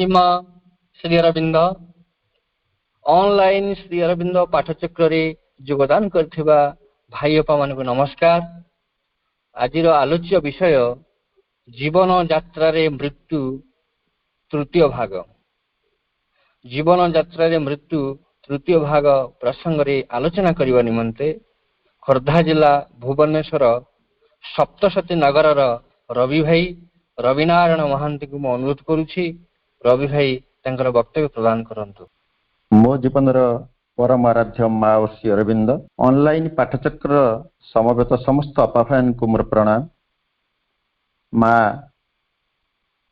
अंतिम श्री अरविंद ऑनलाइन श्री अरविंद पाठचक्र रे योगदान करथिबा भाई अपा मान को नमस्कार। आज आलोच्य विषय जीवन यात्रा रे मृत्यु तृतीय भाग। जीवन यात्रा रे मृत्यु तृतीय भाग प्रसंग रे आलोचना करने निमंते खोर्धा जिला भुवनेश्वर सप्तशती नगर रवि भाई रविनारायण महांती को मैं अनुरोध करुछि। रवि भाई तांकर वक्तव्य प्रदान करंतु। मो जीवन परम आराध्य माँ और श्री अरविंद ऑनलाइन पाठचक्र समवेत समस्त अपाफायन को मोर प्रणाम। माँ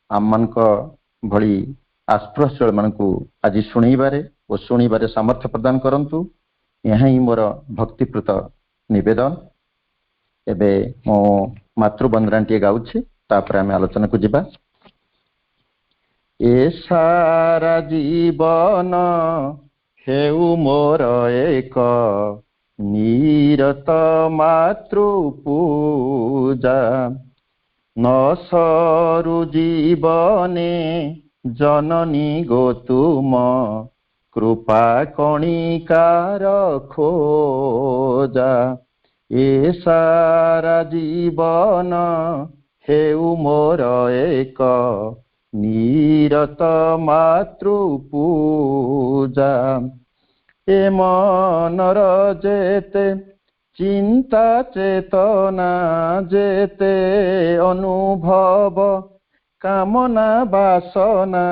आम मान भली आस्पृश्य मान आज शुणबारे और शुणबारे सामर्थ्य प्रदान करंतु। यह ही मोर भक्तिप्रत निवेदन। एबे मो मातृवंदनाटी गाउछि तापर आम आलोचना को जिबा। ए सारा जीवन हेउ मोर एक निरत मातृ पूजा न सरू जीवने जननी गो तुम कृपा कणिकार खोजा। ए सारा जीवन हेउ मोर एक निरत मातृ पूजा। ए मनर जेते चिंता चेतना जेते अनुभव कामना बासना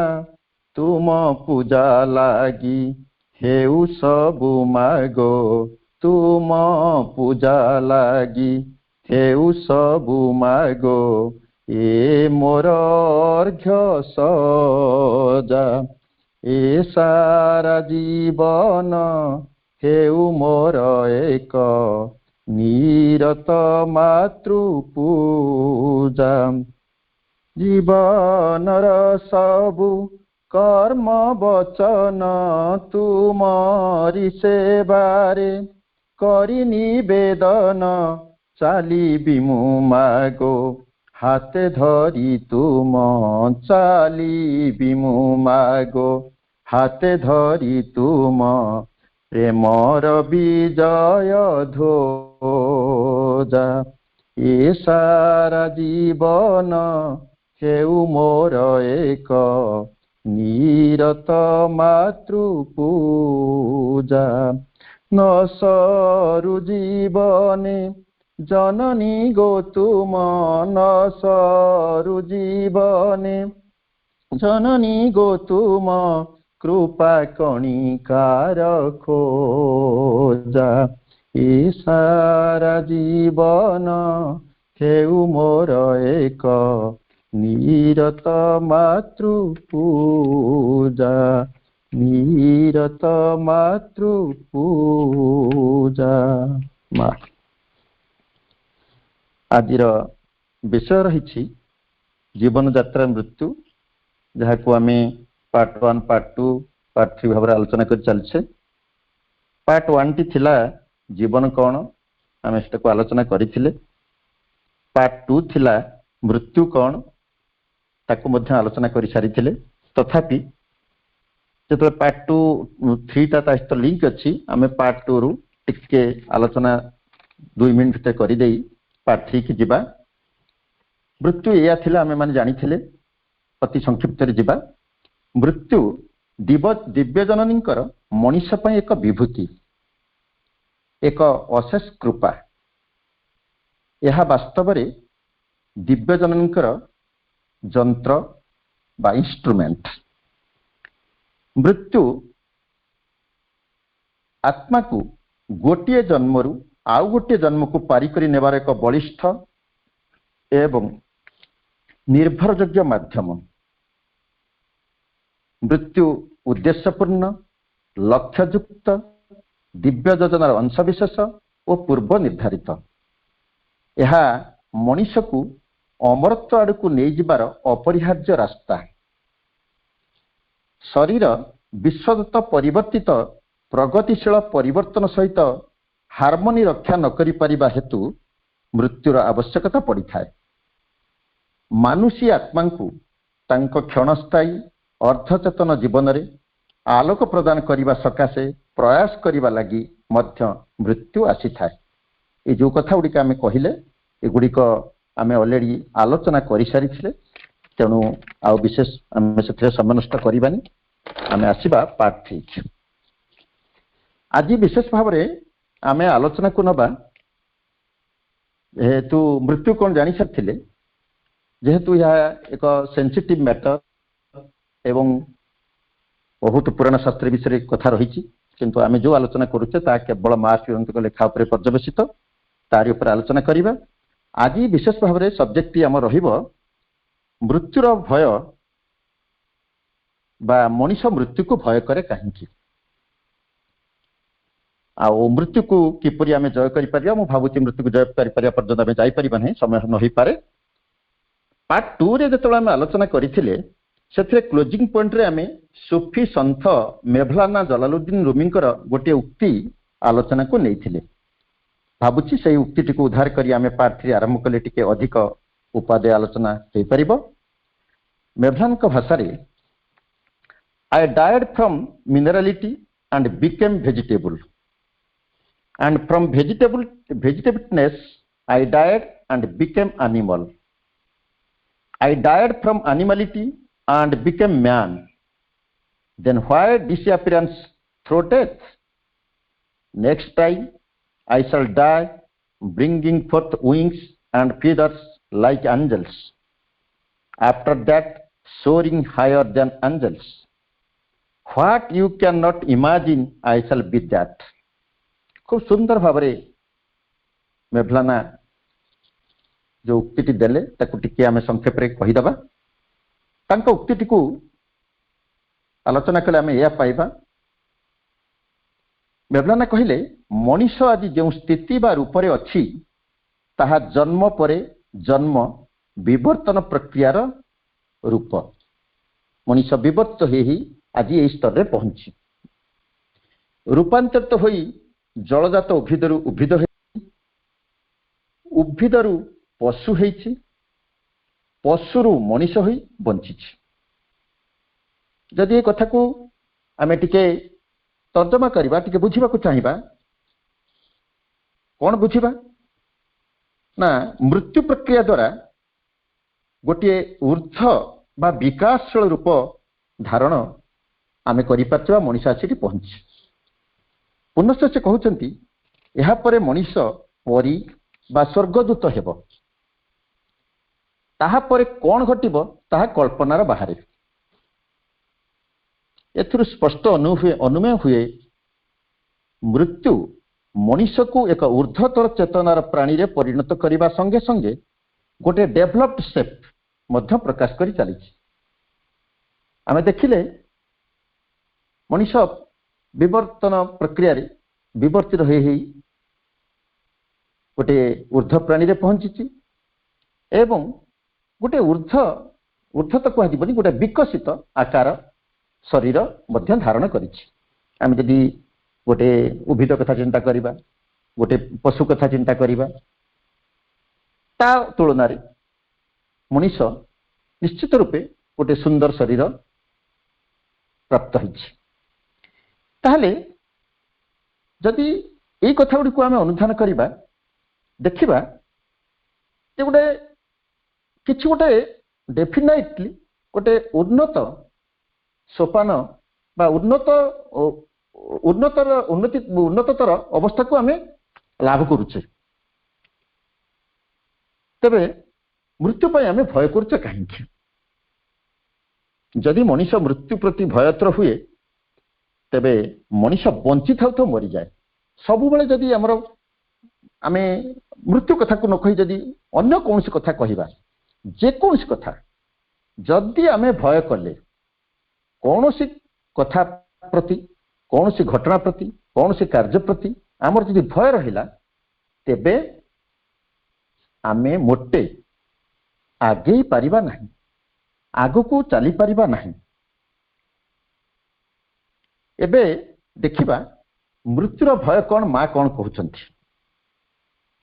तुम पूजा लागी हेउ सबु मागो। तुम पूजा लागी हेउ सबु मागो। ए मोर अर्घ्य सजा। ए सारा जीवन हेउ मोर एक निरत मातृ पूजा। जीवनर सबु कर्म वचन तुमरी सेवारे करि निवेदन चाली बिमु मागो। हाथे धरी तुम चाली बिमु मागो। हाथे धरी तुम प्रेमर विजय ध्वजा। ए सारा जीवन हेउ मोर एक निरत मातृ पूजा। न सरू जीवने जननी गो तुम न सरू जीवने जननी गो तुम कृपा कणिकार खोजा। ए सारा जीवन हेउ मोर एक निरत मातृ पूजा। निरत मातृ पूजा। माँ आजिर विषय रही जीवन यात्रा मृत्यु जहाँ को आम पार्ट 1 पार्ट 2 पार्ट 3 भाव आलोचना कर चलछे। पार्ट 1 टी थिला जीवन कौन आम से आलोचना करथिले। पार्ट 2 थिला मृत्यु कौन ताकू मध्य आलोचना कर सारी। तथापि जो पार्ट 2 3 टा सहित लिंक अच्छी आम पार्ट 2 रु टिके आलोचना 2 मिनट भीतर कर पार्ट 3 की जिबा। मृत्यु या थिला आमे माने जानिथिले अति संक्षिप्त रे जिबा। मृत्यु दिव्य जननींकर मनीष पई एक विभूति एक अशेष कृपा। यह वास्तव रे दिव्य जननींकर जंत्र बा इंस्ट्रूमेंट। मृत्यु आत्मा को गोटे जन्मरू आउ गोटे जन्म को पारी करी नेबार एक बलिष्ठ एवं निर्भरयोग्य माध्यम। मृत्यु उद्देश्यपूर्ण लक्ष्ययुक्त दिव्य योजनार अंशविशेष और पूर्व निर्धारित। यह मनीष को अमरत्व आड़ को नहीं जिबार अपरिहार्य रास्ता। शरीर विश्वदत्त परिवर्तित प्रगतिशील परिवर्तन सहित हार्मोनी रक्षा न करि परिबा हेतु मृत्युर आवश्यकता पड़ी थाए। मानुषी आत्मा को तांको क्षणस्थायी अर्धचेतन जीवन रे आलोक प्रदान करने सकाशे प्रयास करने लगी मध्य मृत्यु आसी था। ये जो कथा गुड़िक आम कहले एगुड़िक आम अलरेडी आलोचना कर सारी तेणु आउ विशेष आम से समय नष्ट करवानी आम आसवा पार्ट 3। आज विशेष भाव में आम आलोचना को नवा जेहेतु मृत्यु कौन जानी सारी जेहेतु यह एक सेंसिटिव मैटर एवं बहुत पुराना शास्त्र विषय कथा रही किंतु आम जो आलोचना करुचे केवल मार्क्स लेखा उपर पर्यवेसित तारी उपर आलोचना करवा। आज विशेष भाव में सब्जेक्ट आम मृत्युर भय बा मनीष मृत्यु को भय करे कहीं आउ मृत्यु को किपरि आम जय कर भावुची मृत्यु को जय कर पर्यंत आम जापर ना समय न हो पारे। पार्ट 2 रे जो आम आलोचना करथिले से क्लोजिंग पॉइंट रे आम सूफी सन्थ मेवलाना जलालुद्दीन रूमी गोटे उक्ति आलोचना को नहीं भावुची से उक्ति को उद्धार करी आम पार्ट 3 आरंभ कले टिके अधिक उपादेय आलोचना हो पारिबो। मेवलान को भाषा रे I died from minerality and became vegetable and from vegetablness I died and became animal. I died from animality and became man. Then why disappearance through death? Next time I shall die bringing forth wings and feathers like angels. After that soaring higher than angels. What you cannot imagine I shall be that. खूब सुंदर भाव मेवलाना जो उक्ति देले T आम संक्षेप कहीदबा। उक्ति को आलोचना कले आम यह पाइबा मेवलाना कहले मनीष आज जो स्थिति बा रूप रे अछि ताहा जन्म परे जन्म विवर्तन प्रक्रियार रूप। मनीष विवर्त ही आज यही स्तर रे पहुंची रूपांतरित तो होई जलजात उद्भिदरु उद्भिद उद्भिदरु पशु होइछि पशुरु मनीष होई बंचिछि। जदि ए कथा को आमे टिके तर्जमा करबा टिके बुझिबा को चाहिबा कोन बुझिबा ना मृत्यु प्रक्रिया द्वारा गोटे ऊर्ध्व बा विकासशील रूप धारण आमे करि पाछवा मनीष आसी पहुंची। पुनश्च से कहते यापर मनीष परी बा स्वर्गदूत हेब ताहापर कौन घटिब ताहा कल्पनार बाहर। एथुरु स्पष्ट अनुमेय हुए मृत्यु मनीष को एक ऊर्ध्वतर चेतनार प्राणी रे परिणत करने संगे संगे गोटे डेभलप्ड शेप मध्य प्रकाश करी चली। आमे देखिले मनीष विवर्तन प्रक्रिया रे विवर्तित हो गोटे ऊर्ध्व प्राणी रे पहुंची एवं गोटे ऊर्ध्व तो कहबनी गोटे विकसित आकार शरीर मध्य धारण करिछि। आम जदि गोटे उद्भिद कथा चिंता करिबा गोटे पशु कथा चिंता करिबा ता तुलना रे मनीष निश्चित रूपे गोटे सुंदर शरीर प्राप्त होइछि। ताहले जदि ये कथा गुड़ी को आम अनुधान करवा देखा गोटे किसी गोटे डेफिनेटली गोटे उन्नत सोपान बा उन्नततर अवस्था को आम लाभ करुचे तेरे मृत्यु पर आम भय करुचे कहीं जदि मनीष मृत्यु प्रति भयतर हुए तेबे मनीष बंची था तो मरी जाए सबु बेले जदि आमर आमे मृत्यु कथा को न कही जदि अन्य कौन सी कथा कहवा जेकोसी कथा जदि आमे भय कले कौन सी कथा प्रति कौन सी घटना प्रति कौन सी कार्य प्रति आमर जदि भय रहिला तेबे आमे मोटे आगे पारिबा नहीं आगो को चली पारिबा नहीं। एबे देखिबा मृत्युर भय कौन माँ कौन कहउछंती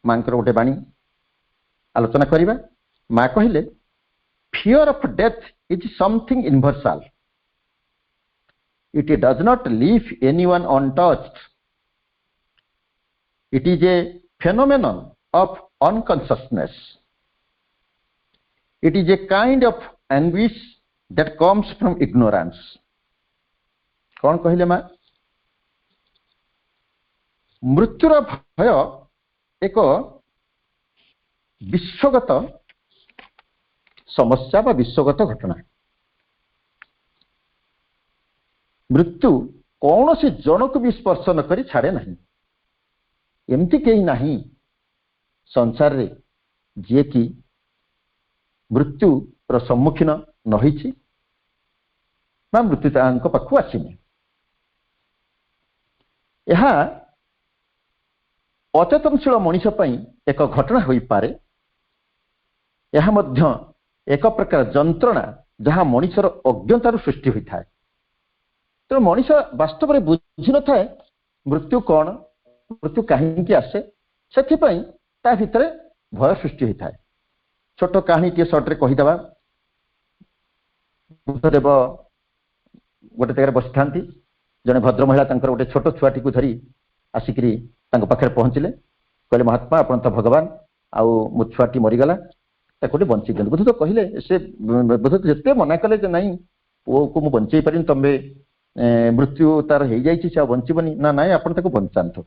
माँ गोटे बाणी आलोचना करिबा। माँ कहले fear of death is something universal it does not leave anyone untouched. It is a phenomenon of unconsciousness. It is a kind of anguish that comes from ignorance. कौन कहले माँ? मृत्युर भय एक विश्वगत समस्या बा विश्वगत घटना। मृत्यु कौन से जन को भी स्पर्श न करी छाड़े नहीं। एमती कहीं नहीं संसार रे जे कि मृत्यु र सम्मुखीन न होइछि बा मृत्यु तांको पाखु आसीनी। यह अचेतनशील मनुष्य पई एक घटना होई पारे। यह मध्य एक प्रकार जंत्रणा जहाँ मनुष्यर अज्ञतार सृष्टि होता है। तो मनुष्य वास्तव में बुझी न थाए मृत्यु कौन, मृत्यु कहीं आसे, से भितर भय सृष्टि होता है। छोट कहानी टे सर्ट्रे कहीदेवा। बुद्धदेव गोटे जगह बसी था, जड़े भद्र महिला गोटे छोट छुआटी को धरी आसिक पाखे पहुँचले, कहले महात्मा आपण तो भगवान, आउ मो छुआटी मरीगला, गोटे बंची दिखाते। बुद्ध तो कहले से बुद्ध जिते मना कले नाई पुओ को मुझे बंचे पारि, तुम्हें मृत्यु तार हो जाए बंचबनी ना, ना आप बंचात।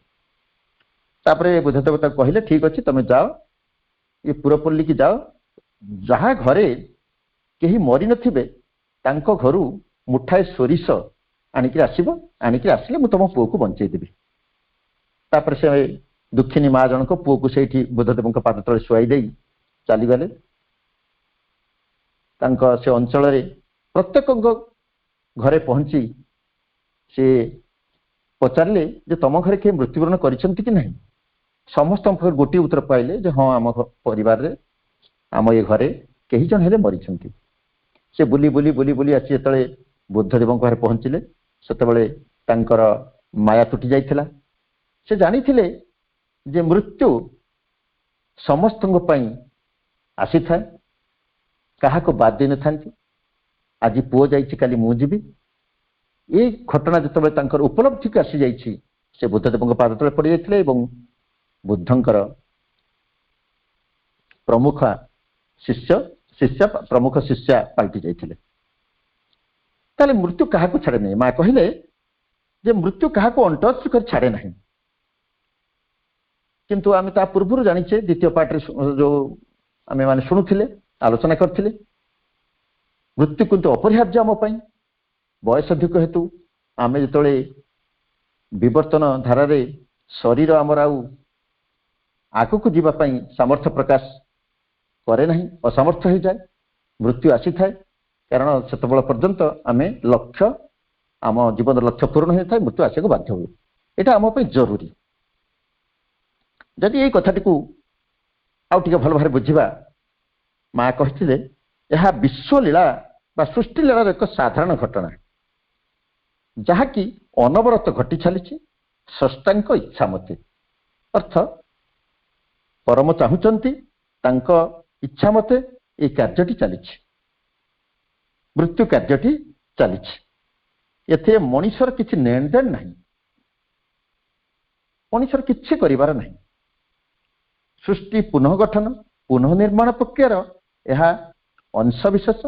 तापर बुद्धदेव कहले ठीक अच्छे तुम जाओ ये पुरपल्ली की जाओ, जहाँ घरे कहीं मरी नथिबे तांको घरू मुठाए सोरिष आनिक आसब, आनिक आसिले मु तुम पुओ को बंचेदेवी। तापर से दुखिनी माँ जनक पुओ को से बुद्धदेव पाद तले शुआई दे चलीगले। से अंचल प्रत्येक घरे पहुंची से पचारे जे तुम घरे किए मृत्युवरण करिसेंति कि नहीं। समस्त गोटे उत्तर पाइले जे हाँ आम परिवार रे आम ये घरे कई जन हेले मरीछंती। से बुली बुली बुली बुली आसी जो बुद्धदेव घरे पहुंचले सेतेबेले तांकर माया तुटी जाइथिला। से जानी थिले जे मृत्यु समस्त आसी थाए, कहा को बाद दे न थांती। आज पुओ जाइछि काली मु जीवी, ये घटना जितेबाला तांकर उपलब्धि को आसी जाइछि से बुद्धदेव पाद तले पड़ जाइथिले एवं बुद्धंकर प्रमुख शिष्य पाल्टी जाइथिले। ताले मृत्यु कहा को छाड़े नहीं। माँ कहले जे मृत्यु कहा को अंटच कर छाड़े नहीं। किंतु आम ता पूर्व जानिचे द्वितीय पार्ट जो आम मैंने शुणुले आलोचना करथिले, मृत्यु किंतु अपरिहार्य आम पाई। बयस अधिक हेतु आम जो विवर्तन धारा शरीर आमर आग को जीवाई सामर्थ्य प्रकाश करे नहीं, असमर्थ हो जाए, मृत्यु आसी थाए। कारण से पर्यंत आम लक्ष्य आम जीवन लक्ष्य पूर्ण होता है, मृत्यु आसको बाध्य हुए। यहाँ आम जरूरी। जदि ये कथाटी को आउ टिके भल भाव बुझा, माँ कहते यह विश्वलीला बा सृष्टिलीलार एक साधारण घटना जहाँकि अनवरत घटी चली स्रष्टांक इच्छा मते। अर्थ परम चाहूचंती तांको इच्छा मते ये कार्यटी चली, मृत्यु कार्यटी चली। एथे मनुष्यर किछि लेनदेन नहीं, मनुष्यर किछि करिवार नहीं। सृष्टि पुनः गठन पुनः निर्माण प्रक्रियार यह अंशविशेष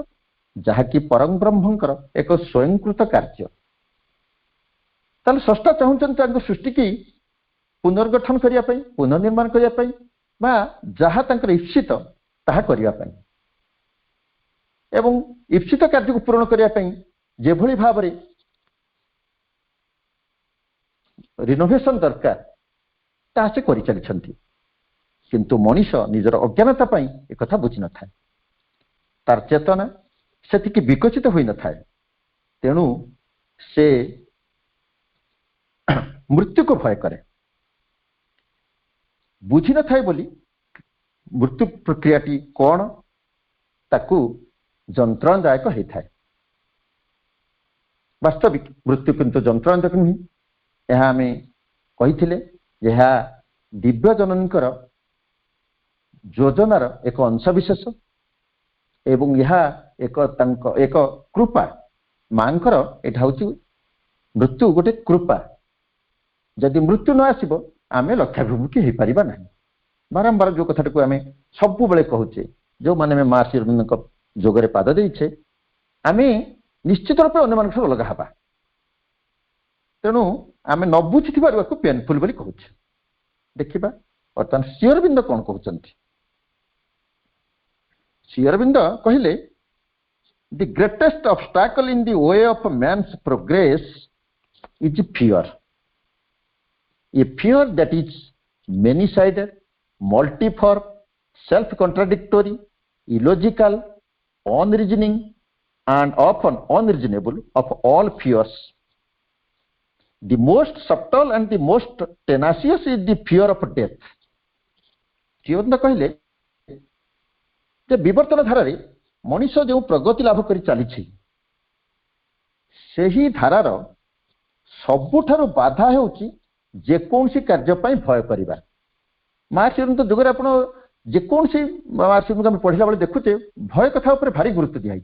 जहाँकि परम ब्रह्मंकर एक स्वयंकृत कार्य। ताले स्रष्टा चाहूचंती सृष्टि की पुनर्गठन करने, पुनर्निर्माण करने, जहाँ तांकर इप्सित ताहा करने एवं इप्सित कार्य को पूर्ण करने जे भली भाव रे रिनोवेशन दरकार ताहा से करि चलिछंती। किंतु मनुष्य निजर अज्ञानता पाई एक कथा बुझी न थाए, तार चेतना सेतिकी विकसित होई न थाए। तेणु से मृत्यु को भय करे, बुझी न थाए बोली मृत्यु प्रक्रियाटी कौन ताकू जंत्रणादायक होता है। वास्तविक मृत्यु किंतु जंत्रणादायक नुहे। यह आम कही यह दिव्य जननीकर योजनार एक अंशविशेष एवं यह एक कृपा मांकर एटा हूँ मृत्यु गोटे कृपा जदि मृत्यु न आसब आम लक्ष्याभिमुखी हो पार ना बारंबार जो कथा को आम सब बेले कहूचे जो मैंने महर्षि अरविंद जोगरे पाद देचे आम निश्चित रूप अन्य मान अलग हवा तेणु आम न बुझी पेनफुल बोली कहूचे देखा बर्तमान श्री अरविंद कौन कहते श्री अरविंद कहले the greatest obstacle in the way of man's progress is fear a fear that is many sided multiform self contradictory illogical unreasoning and often unreasonable of all fears the most subtle and the most tenacious is the fear of death जीवन कहले जे विवर्तन धारा रे मनुष्य जो प्रगति लाभ कर चली सही धारार सबुठारु बाधा होउची जेकोसी कार्य पई भय करिबा महर्षि अरविंद जुगर आप जेकोसी महर्षि अरविंद पढ़ला बेले देखुचे भय कथा उपर भारी गुरुत्व दिखाई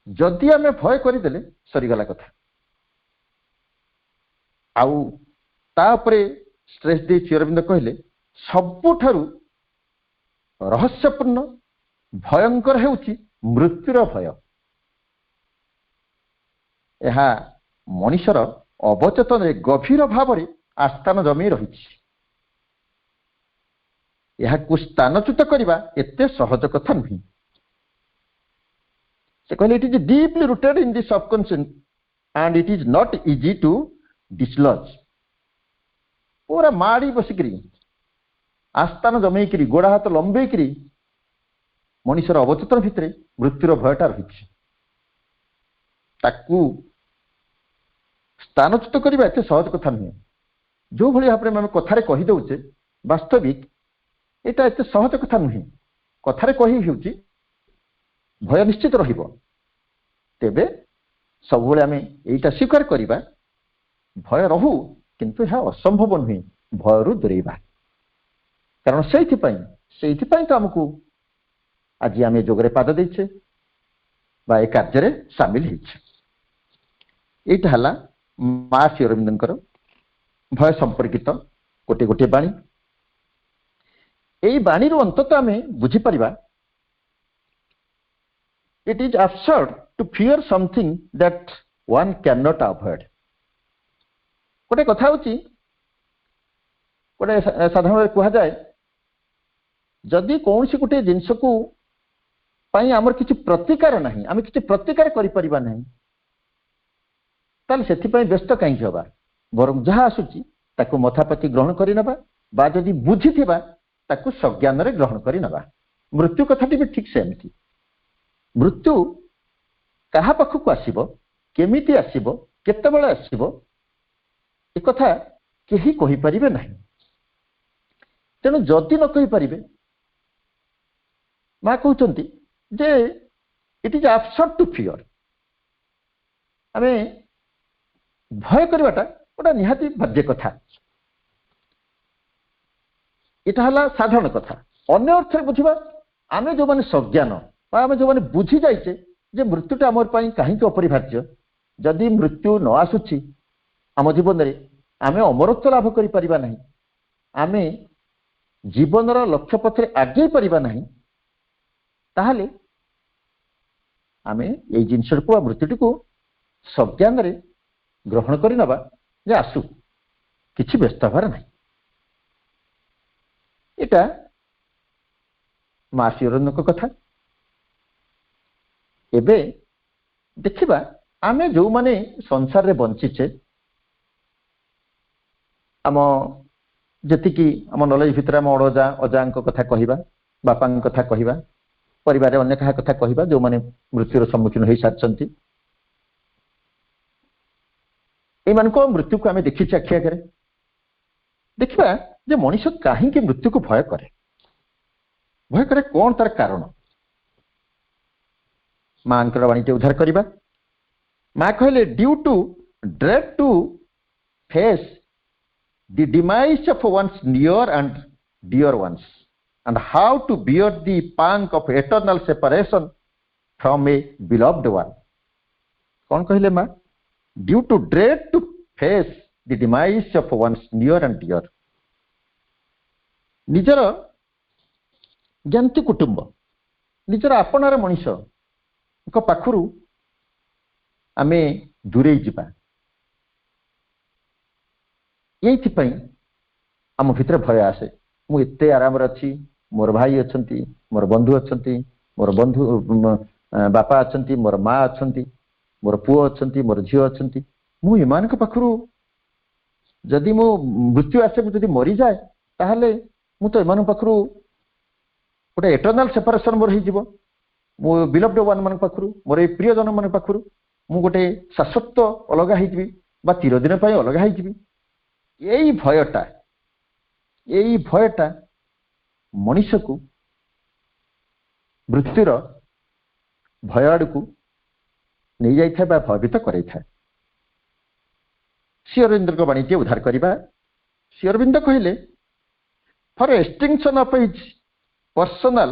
जदि आम भय करदे सरीगला कथा आउ तापरे स्ट्रेस दे श्री अरविंद कहले सबुठारु रहस्यपूर्ण भयंकर हेउची मृत्युर भय यह मनुष्यर अवचेतन गभीर भाव में आस्थान जमी रही स्थानच्युत करने एत सहज कथा नुह से कहले it is deeply rooted in the subconscious and it is not easy to dislodge पूरा माड़ी बसिक आस्थान जमैक गोड़ा हाथ लंबैक मनुष्यर अवचेतन भितर मृत्युर भयटा रही स्थानच्युत करने एत सहज कथा नुहे जो भाई भाव में आम कथार कहीदे वास्तविक एटा एत सहज कथा नुहे कथार कही भय निश्चित रेबे सब आम यहीटा स्वीकार करवा भय रहू किंतु यह असंभव नुहे भयरू दूरेबा कारण से तो आमको आज आम जोगरे पाद देचे बा ए कार्य सामिल होता महर्षि अरविंदर भय संपर्कित गोटे गोटे बाणी यही बाणी अंतत आम बुझीपर it is absurd to fear something that one cannot avoid अवॉइड गोटे कथा होची गोटे साधारण कह जाए जदि कौन सी गोटे जिनस को आमर किसी प्रतिकार नहीं आम किसी प्रतिकार करिपरिबा नहीं ताल से व्यस्त कहीं हवा बरं जहाँ आसूची ताकू मथापति ग्रहण करनेबा बा जदि बुझीथिबा ताकू सज्ञान रे ग्रहण करनेबा मृत्यु कथाटी भी ठीक सेमती मृत्यु कहा पाखक आसीबो केमिति आसीबो केतेबेले आसीबो ए कथा केही कहि परिबे नहीं तेणु जदि न कहि परिबे मां कहउचंती जे it is absurd to fear आमे भय करवाटा गोटा निहाती बाध्य कथा इटा हला साधारण कथा अन्य अर्थ बुझा आम जो मैंने सज्ञान आम जो मैंने बुझी जाइए जे मृत्युटा आम कहीं अपरिहार्य जदि मृत्यु न आसूची आम जीवन में आम अमरत्व लाभ कर आम जीवन लक्ष्य पथरे आगे पारिबा नहीं ताहले आम ये जिनस को मृत्युटी को सज्ञान रे ग्रहण कर नबा जे आसू किछि व्यस्त हबार नहीं एटा महर्षि अरविंद कथा एबे देखिबा आमे जो माने संसार रे बंचीचे आम जतिकी आम नॉलेज भितर आम अड़जा अजांक कथा कहवा बापा कथा कहवा परिवार अन्य क्या कथा कहवा जो माने मृत्युर सम्मुखीन हो सारी ये मृत्यु को आम देखी आखि आगे देखा जे मनीष कहीं मृत्यु को भय करे कौन तार कारण माँ वाणी उद्धार करवा माँ कहले due to dread to face the demise of one's near and dear ones and how to bear the pang of eternal separation from a beloved one कौन कहले माँ due to dread to face the demise of one's near and dear. ନିଜର ଜ୍ଞାତି କୁଟୁମ୍ବ ନିଜର ଆପଣାର ମଣିଷଙ୍କ ପାଖରୁ ଆମେ ଦୂରେଇ ଯିବା, ଏଇଥିପାଇଁ ଆମ ଭିତରେ ଭୟ ଆସେ। ମୁଁ ଏତେ ଆରାମରେ ଅଛି, ମୋର ଭାଇ ଅଛନ୍ତି, ମୋର ବନ୍ଧୁ ଅଛନ୍ତି, ମୋର ବାପା ଅଛନ୍ତି, ମୋର ମା ଅଛନ୍ତି, ମୋର ପୁଅ ଅଛନ୍ତି, ମୋର ଝିଅ ଅଛନ୍ତି, ମୁଁ ଏମାନଙ୍କ ପାଖରୁ ଯଦି ମୋ ମୃତ୍ୟୁ ଆସେ, ମୁଁ ଯଦି ମରିଯାଏ, ତାହେଲେ ମୁଁ ତ ଏମାନଙ୍କ ପାଖରୁ ଗୋଟେ ଏଟର୍ନାଲ ସେପାରେସନ ମୋର ହେଇଯିବ। ମୋ ବିଲଭ୍ଡ ୱାନ୍ ମାନଙ୍କ ପାଖରୁ, ମୋର ଏଇ ପ୍ରିୟଜନ ମାନଙ୍କ ପାଖରୁ ମୁଁ ଗୋଟେ ଶାଶ୍ୱତ ଅଲଗା ହେଇଯିବି ବା ଚିରଦିନ ପାଇଁ ଅଲଗା ହେଇଯିବି। ଏଇ ଭୟଟା ମଣିଷକୁ ମୃତ୍ୟୁର ଭୟ ଆଡ଼କୁ ନେଇଯାଇଥାଏ ବା ଭୟଭୀତ କରାଇଥାଏ। ଶ୍ରୀ ଅରବିନ୍ଦଙ୍କ ବାଣୀଟିଏ ଉଦ୍ଧାର କରିବା। ଶ୍ରୀ ଅରବିନ୍ଦ କହିଲେ, for extinction of his personal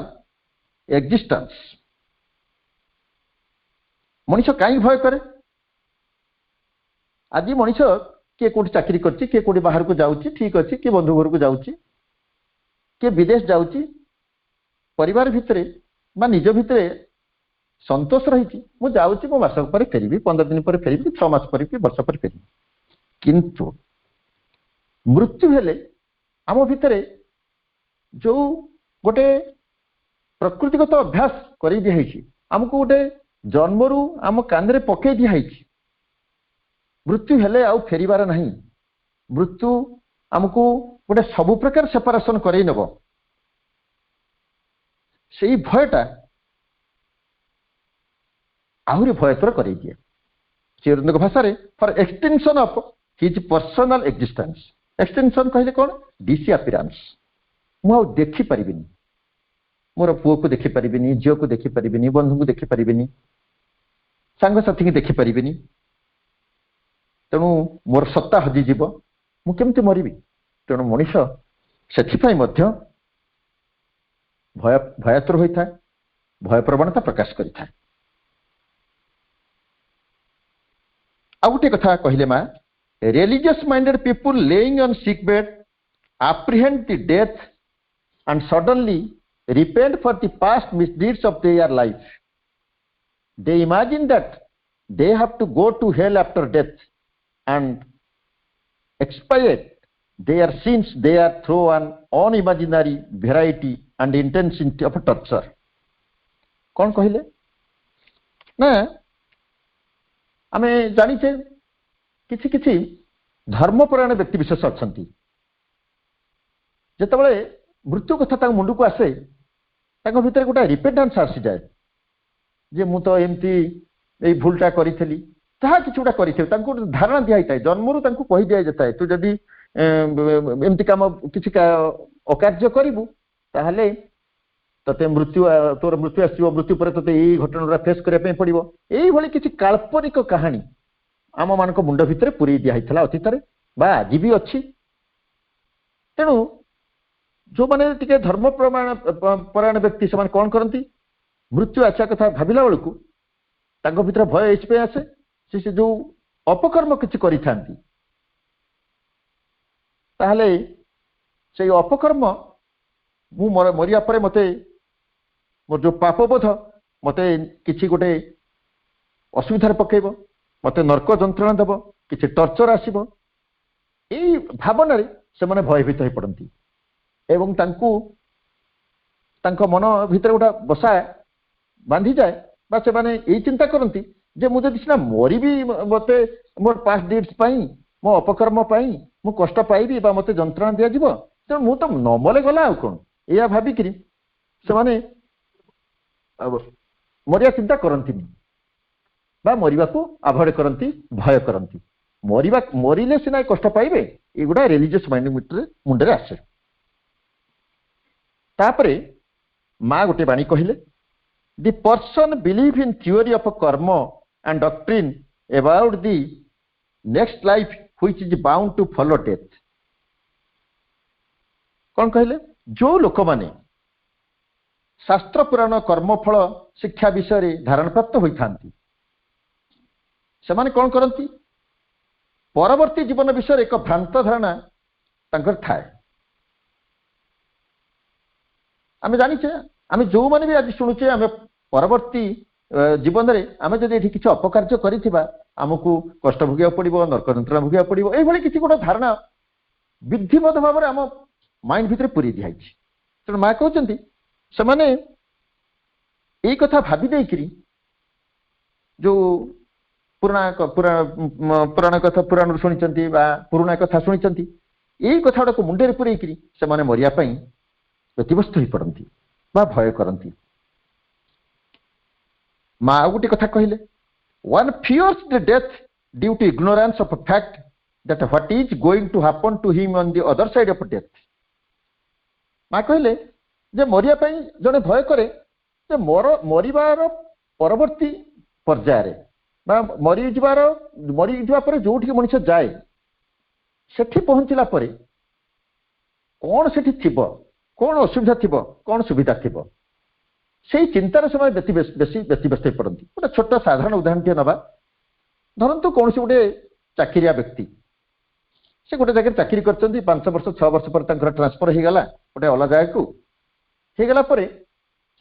existence, ମଣିଷ କାହିଁକି ଭୟ କରେ? ଆଜି ମଣିଷ କିଏ କୋଉଠି ଚାକିରି କରିଛି, କିଏ କୋଉଠି ବାହାରକୁ ଯାଉଛି, ଠିକ ଅଛି, କିଏ ବନ୍ଧୁ ଘରକୁ ଯାଉଛି, କିଏ ବିଦେଶ ଯାଉଛି, ପରିବାର ଭିତରେ ବା ନିଜ ଭିତରେ ସନ୍ତୋଷ ରହିଛି, ମୁଁ ଯାଉଛି, ମୁଁ ମାସ ପରେ ଫେରିବି, 15 ଦିନ ପରେ ଫେରିବି, 6 ମାସ ପରେ କି ବର୍ଷ ପରେ ଫେରିବି। କିନ୍ତୁ ମୃତ୍ୟୁ ହେଲେ ଆମ ଭିତରେ ଯୋଉ ଗୋଟେ ପ୍ରକୃତିଗତ ଅଭ୍ୟାସ କରେଇ ଦିଆହେଇଛି, ଆମକୁ ଗୋଟେ ଜନ୍ମରୁ ଆମ କାନ୍ଧରେ ପକେଇ ଦିଆହେଇଛି, ମୃତ୍ୟୁ ହେଲେ ଆଉ ଫେରିବାର ନାହିଁ। ମୃତ୍ୟୁ ଆମକୁ ଗୋଟେ ସବୁ ପ୍ରକାର ସେପାରେସନ କରେଇ ନେବ। ସେଇ ଭୟଟା ଆହୁରି ଭୟତର କରେଇ ଦିଏ। ଶ୍ରୀ ଅରବିନ୍ଦଙ୍କ ଭାଷାରେ for extinction of his personal existence, extinction କହିଲେ କ'ଣ? ଡିସ୍ଆପିରାନ୍ସ। ମୁଁ ଆଉ ଦେଖିପାରିବିନି, ମୋର ପୁଅକୁ ଦେଖିପାରିବିନି, ଝିଅକୁ ଦେଖିପାରିବିନି, ବନ୍ଧୁଙ୍କୁ ଦେଖିପାରିବିନି, ସାଙ୍ଗସାଥୀଙ୍କୁ ଦେଖିପାରିବିନି, ତେଣୁ ମୋର ସତ୍ତା ହଜିଯିବ, ମୁଁ କେମିତି ମରିବି? ତେଣୁ ମଣିଷ ସେଥିପାଇଁ ମଧ୍ୟ ଭୟାତୁର ହୋଇଥାଏ, ଭୟ ପ୍ରବଣତା ପ୍ରକାଶ କରିଥାଏ। ଆଉ ଗୋଟିଏ କଥା କହିଲେ ମା, religious minded people lying on sick bed apprehend the death and suddenly repent for the past misdeeds of their life. They imagine that they have to go to hell after death and expiate their sins there through an unimaginary variety and intensity of torture. कौन कहले ना आमे जानिछे किछि किछि धर्मपरायण व्यक्ति विशेष अछंती, जेतबळे मृत्यु कथा ताक मुंडू को आसे, ताक भितर गोटा रिपेंटेंस आसी जाए जे मु तो एमती ए भूलटा करिथली, ताहा किछि गोटा करिथे, तांको धारणा दिया हिताय, जन्मरु तांको कहि दिया जताय, तू जदी एमती काम किछि अकार्य करिवु ताहले तते मृत्यु, तोर मृत्यु आसीबो, मृत्यु पर तते एई घटनारा फेस करिया पे पड़िबो। एई भली किछि काल्पनिक कहानी आम मानक मुंड भितर पुरी दिया हितला अतीतरे बा आज भी अछि। तेणु जो माने टिके धर्म परायण व्यक्ति से कौन करती, मृत्यु आशा कथा भाविला बेलू तांको भितर भय एइछि आसे, से जो अपकर्म किछि करि थांती, ताहले से अपकर्म मु मरिया परे मते मोर जो पापबोध मते किछि गोटे असुविधार पकेइबो, मते नरक जंत्रणा देव, किछि टर्चर आसीबो, एई भावना रे से माने भयभीत होई पड़ती एवं तांको मन भितर गोटा बसा बांधी जाए बा से माने एई चिंता करती जे मु जदि सिना मरिबी, मते मोर पास्ट डीड्स पई, मो अपकर्म पई मु कष्ट पाइबी बा मते जंत्रणा दिया जिवो, तेणु मु तो नमले गला आ कोन, एया भाबिकरी से माने मरिया चिंता करंतिनी बा मरिबा को अवॉइड करंती, भय करंती। मरिले सिना कष्ट पाइबे, एगुडा रिलीजियस माइंड मुंडरे आसे। तापरे माँ गोटे बाणी कहले, the person believe in theory of karma and doctrine about the next life which is bound to follow death. कौन कहले, जो लोक माने शास्त्र पुराण कर्मफल शिक्षा विषय धारणा प्राप्त होई थांती, से माने कौन करती, परवर्ती जीवन विषय एक भ्रांत धारणा तांकर थाए। आम जाचे आम जो मैंने भी आज शुणुचे आम परवर्ती जीवन में आम जब ये किसी अपकार्य करमको कष्ट भोगिया पड़ो नर्क जंत्रणा भोगिया पड़ो ये किसी गोटे धारणा विधिवत भाव में आम माइंड भितर पूरी दिखाई। तेणु माँ कहते से यही कथा भावी देकरी जो पुराण कथा पुराण शुणी पुराणा कथा शुणी यही कथा गुड़ाक मुंडे पूरेकरी से मरियापी व्यतिव्यस्त हो पड़ती भय करती। माँ आ गोटे कथा कहले one fears the death due to ignorance of fact that what is going to happen to him on the other side of death. माँ कहले जे मरियापी जड़े भय करे जे मरिबार परवर्ती पर्यायर मरीजा पर जो मनुष्य जाए सेठी पहुंचला पर कौन सेठी थिबो कौन असुविधा थिबो कौन सुविधा थिबो से चिंतार समय बेसी व्यतिव्यस्त पड़ती। गोटे छोट साधारण उदाहरण टे नवा धरतु कौन गोटे चाकरिया व्यक्ति से गोटे जगह चाकरी कर 5 वर्ष 6 वर्ष पर ट्रांसफर हो गला गोटे अलग जगह को हो गला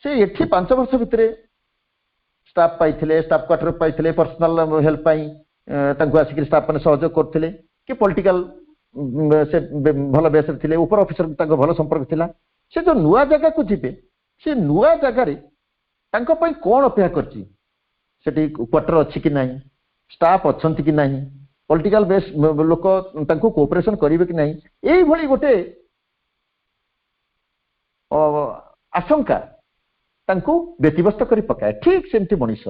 से एठी 5 वर्ष भितर स्टाफ पाइथिले स्टाफ क्वार्टर पाइथिले पर्सनल हेल्प आसिक स्टाफ मैंने सहयोग करते कि पॉलिटिकल से भल बेस थे ऊपर ऑफिसर भल संपर्क थिला से जो नुआ जगह को जीवे से नुआ जगार कौन अपेक्षा करती क्वार्टर अच्छी कि नहीं स्टाफ अच्छा कि नहीं पॉलिटिकल बेस लोक कोऑपरेशन करेंगे कि नहीं यही गोटे आशंका व्यतिव्यस्त कर पकाए। ठीक सेमती मनीष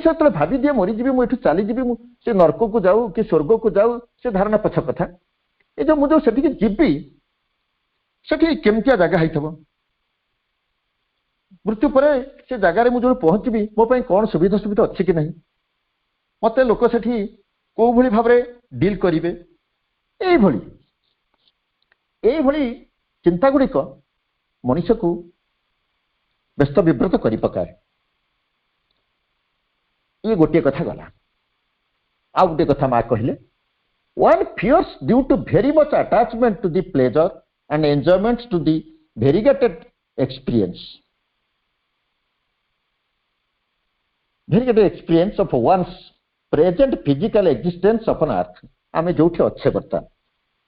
जो भावी दिए मरीजी मुझे चलीजी से नर्क को जाऊ कि स्वर्ग को जाऊ से धारणा पछ कथा ये जो मुझे से जीवी से केमतिया जगह हो मृत्यु पर से जगार मुझे पहुंचबी मोपाई कौन सुविधा सुविधा अच्छी कि नहीं मत लोक से कौ भली भाव डील करेंगे यही चिंता गुड़िक मनीष को व्यस्त विव्रत कर पकाए। ये गोटे कथा गला आ गोटे कथा माँ कहले one fears due to very much attachment to the pleasure and enjoyment to the variegated experience of one's present physical existence on earth आम जो अच्छे बर्तमान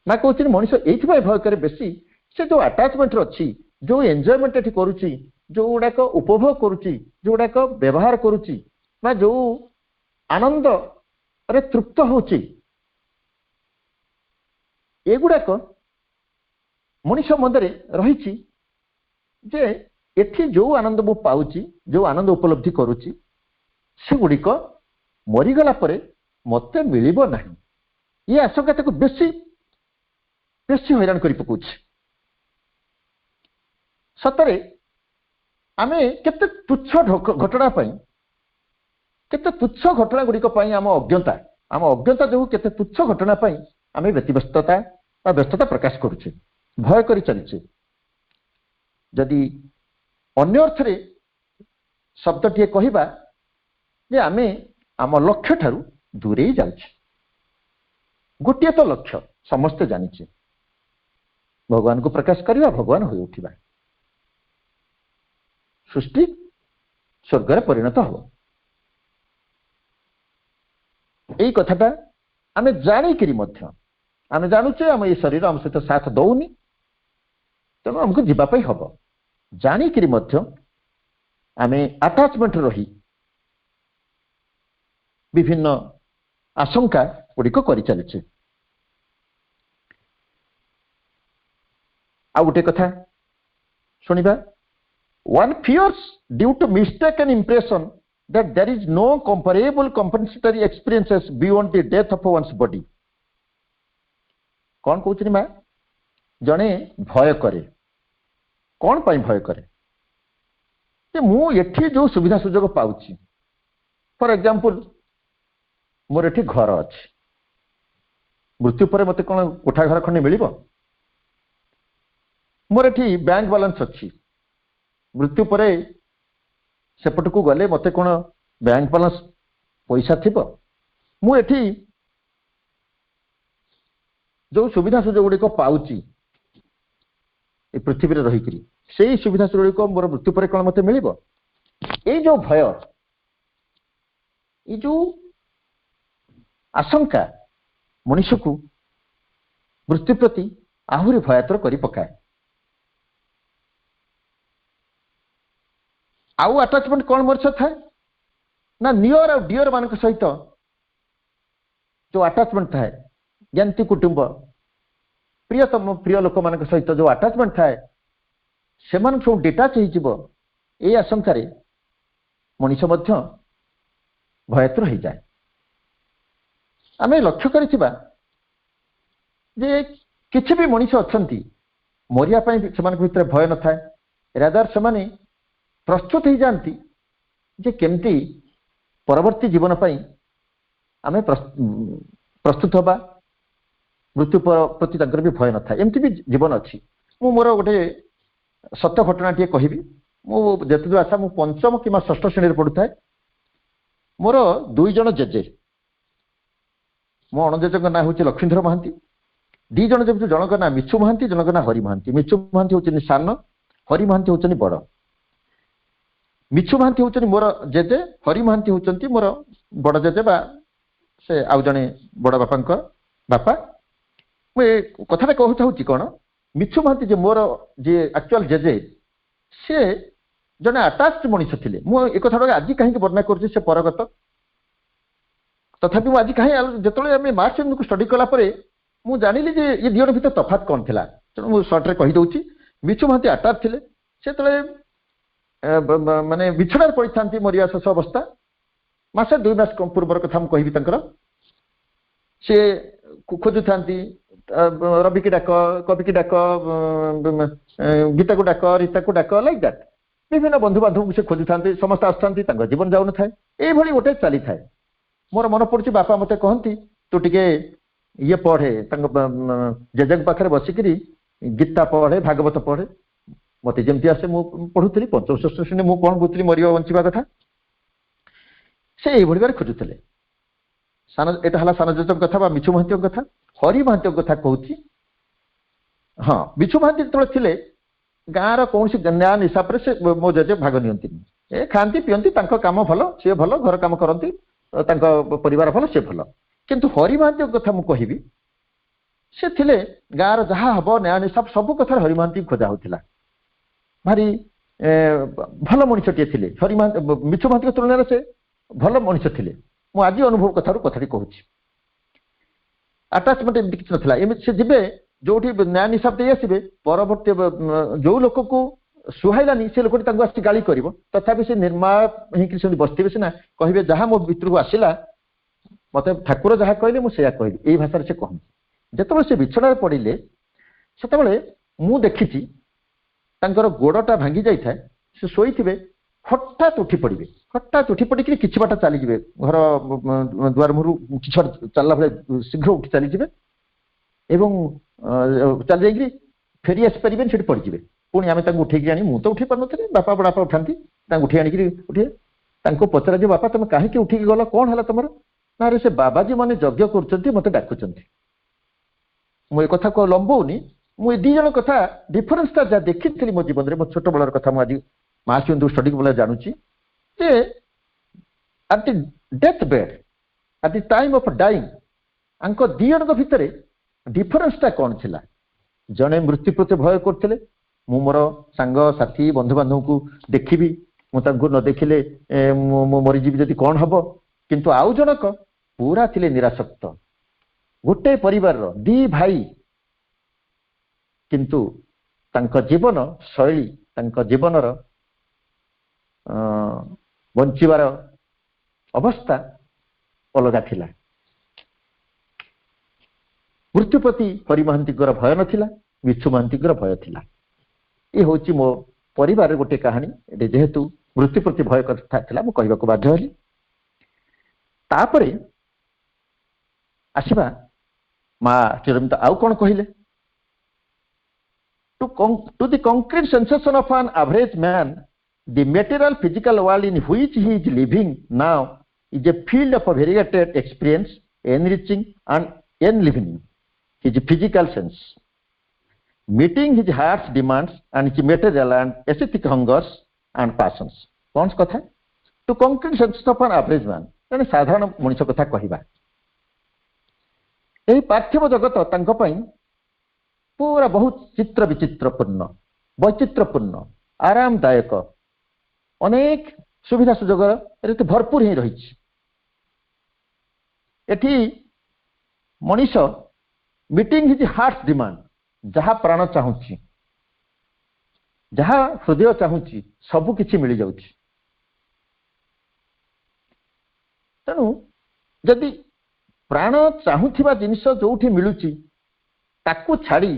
माँ कहते मनीष ये भय करे बेसी से जो अटैचमेंट अच्छी जो एंजॉयमेंट ये करुच्ची जो गुड़ाक उपभोग करुच्ची जो गुड़ाक व्यवहार करुच्ची जो आनंद रे तृप्त होची एगुड़ाक मनीष मदरे रही जे एठी जो आनंद मु पाउची जो आनंद उपलब्धि करुच्ची से गुड़िक मरीगला परे मते मिलिबो नहीं ये आशंका ताको बेसी बेसी हैरान करि पकुछ। सतरे आमे केते तुच्छ घटना केते तुच्छ घटना गुड़िक आम अज्ञता जो केते तुच्छ घटना आम व्यतिव्यस्तता व्यस्तता प्रकाश करुचे भय कर चलचे। जदि अन्य अर्थ शब्द टे कहबा जे आमे आम लक्ष्य ठारू दूरे जाउछे गोटे तो लक्ष्य समस्ते जानिचे भगवान को प्रकाश करवा भगवान हो उठिबा सृष्टि स्वर्ग परिणत हो यही कथाटा आम जाणिक आम जानुचे आम ये शरीर आम सहित साथ दौनी तेणु आमको जीवाई हम जाणिक आम आटाचमेंट रही विभिन्न आशंका गुड़िक कर चलचे। आ गोटे कथा शुणिबा one fears due to mistaken impression that there is no comparable compensatory experiences beyond the death of one's body। कौन कहते माँ जड़े भय करे कौन पाई भय करे मुझे जो सुविधा सुजोग पाउची फॉर एग्जांपल मोर एठी घर अच्छे मृत्यु पर मते कौन कोठा घर खंडे मिल मोर एठी बैंक बैलेंस अच्छी मृत्यु पर सेपट को गले मते कौन बैंक बैलेंस पैसा थी मुझे जो सुविधा सुजोग गुड़िक पाऊँच पृथ्वी रहीकि से सुविधा सुजोग गुड़िक मोर मृत्यु पर कौन मत मिल ये जो भय ये जो आशंका मनुष्य को मृत्यु प्रति आहरी भयातुर कर पकाए आउ अटाचमेंट कौन मोर थाए ना नियर और डियर मान सहित जो अटाचमेंट थाए ज्ञाति कुटुंब प्रियतम प्रिय लोक मान सहित जो अटाचमेंट थाए से सब डिटाच हो आशंकार मनीष भयातुर हो जाए आम लक्ष्य करिथिबा जे किछि भी मनीष अछंती मरिया पई समान भितर भय न थाए रादर समाने प्रस्तुत हो जाती जे केमती परवर्ती जीवन पई आमे प्रस्तुत होबा मृत्यु प्रति तंकर भी भय न थाए एमती भी जीवन अछि मु मोर गोटे सत्य घटना टिए कहिबी मु जेतु आशा मु पंचम किमा षष्ठ श्रेणी पढ़ु थाए मोर दुई जन जेजे मो अणजेजक ना हूँ लक्ष्मीधर महांती दी जन जब जनक ना मिछु महांती जनक ना हरि महांती मिछु महांती हूँ सान हरि महांती हूँ बड़ मिछु महांती हूँ मोर जेजे हरि महांती हूँ मोर बड़ जेजे बा से आउ जने बड़ बापा बापा मुझे कथा कहूँ कौन मिछु महांती जे मोर जे एक्चुअल जेजे से जने अटाच मनीष थे मुझे कथा आज कहीं वर्णना कर परगत तथापि आज कहीं जो मार्च को स्टडी कलापर मुझे जानिली जे ये दिजन भितर तफात कौन थी तेणु मुझे सर्ट्रे कहीदे मिछु महांती अटाच थे से माने बिछड़ा पड़ी था मरिया शेष अवस्था मसे 2 मास पूर्वर कथा मुझे कहबी सी खोजु था रवि की डाक कवि की डाक गीता को डाक रीता को डाक लाइक दैट विभिन्न बंधु बांधव से खोजु था समस्त आसता जीवन जाऊन थाए ये गोटे चली थाए मोर मन पड़ुची बापा मते कहती तू टिके ये पढ़े जेजे पाखे बसिकी गीता पढ़े भागवत पढ़े मत जमी आसे मुझे पढ़ुली पंचम षष्ठ श्रेणी मुझे कौन बुझी मरिया बंचा कथा से ये खोजुले सान यहाँ सान जेज कथा मिछु महांती कथा हरि महांती कथा कहूँ हाँ मिछु महांती जो थे गाँव कौन न्याय हिसाब से मो जेजे भाग नि खाती पीती कम भल सी भल घर कम करती परिवार भल सी भल किंतु हरि महांती कथा मुझे कहबी से थिले गाँव जहाँ हम न्याय हिसाब सब कथा हरि महांती खोजा होता भारी भल मनीषटे थे हरि मिछु महांती तुलन से भल मनीष थे मुझे आज अनुभव कथा कहूँ आटाचमेंट एमती किसी नाला से जी जो न्याय हिसाब दे आसवे परवर्ती जो लोक को सुहाइलानी से लोक आस गाड़ी कर तथापि से निर्माण ही बसते सीना कहे जहाँ मो भितर को आसला मत ठाकुर जहाँ कहले मुझे कहबी यही भाषा से कहूँ जो से बिछड़ा पड़े से मु देखी गोड़टा भांगी जाए से शोथे हठात उठी पड़े हठात उठी पड़ी कि बाट चलीजे घर द्वार मुहर कि चलला भाई शीघ्र उठी चलीजे चल जा फेरी आसपारे से पड़े पुणी आम उठे आनी मुझे उठे पार नी बापा बड़ा उठाती उठे आनी उठे पचरा जे बापा तुम कहीं उठिकी गल कौन है तुम ना रे से बाबाजी मैंने यज्ञ कर मत डाकुं मुझे कथा को लंबौनी मुझे दी जन कथा डिफरेन्सटा जहाँ देखी मो जीवन में मो छोट बलर कथा मुझे आज मार्च स्टडी बोला जानूची at the death bed at the time of dying आंको दी जन भितर डिफरेन्सटा कौन थिला जने मृत्यु प्रति भय करते मु मोर सांग साथी बंधु बांधव को देखी मुझे न देखिले मरीजी जदि कौन हम किंतु आउ जनक पूरा थिले निरासक्त गोटे परिवार दी भाई किंतु तांका जीवन शैली तांका जीवनर बंचिबार अवस्था अलग थिला मृत्यु प्रति हरि महांती भय नथिला मिछु महांती भय थिला ये हूँ मो परिवार गोटे कहानी जेहेतु मृत्यु प्रति भय कथा थिला मु कहबाक बाध्य हली तापरे आसीबा माँ चिरमिता आउ कौन कहले to the concrete sensation of an average man the material physical world in which he is living now is a field of a variegated experience enriching and enlivening his physical sense, meeting his heart's demands and his material and aesthetic hungers and passions. कौन कथा to concrete sense of an average man, जने साधारण मनुष्य कथा कहिबा एही पार्थिव जगत तांको पई पूरा बहुत चित्र विचित्रपूर्ण वैचित्रपूर्ण आरामदायक अनेक सुविधा सुजोग रे भरपूर ही रही एठी Manish meeting his heart demand जहा प्राण चाहूची जहा हृदय चाहूची सबु किछि मिल जाउची तेणु जदि प्राण चाहूथिबा जिनिस जोठी मिलुची ताकू छाड़ी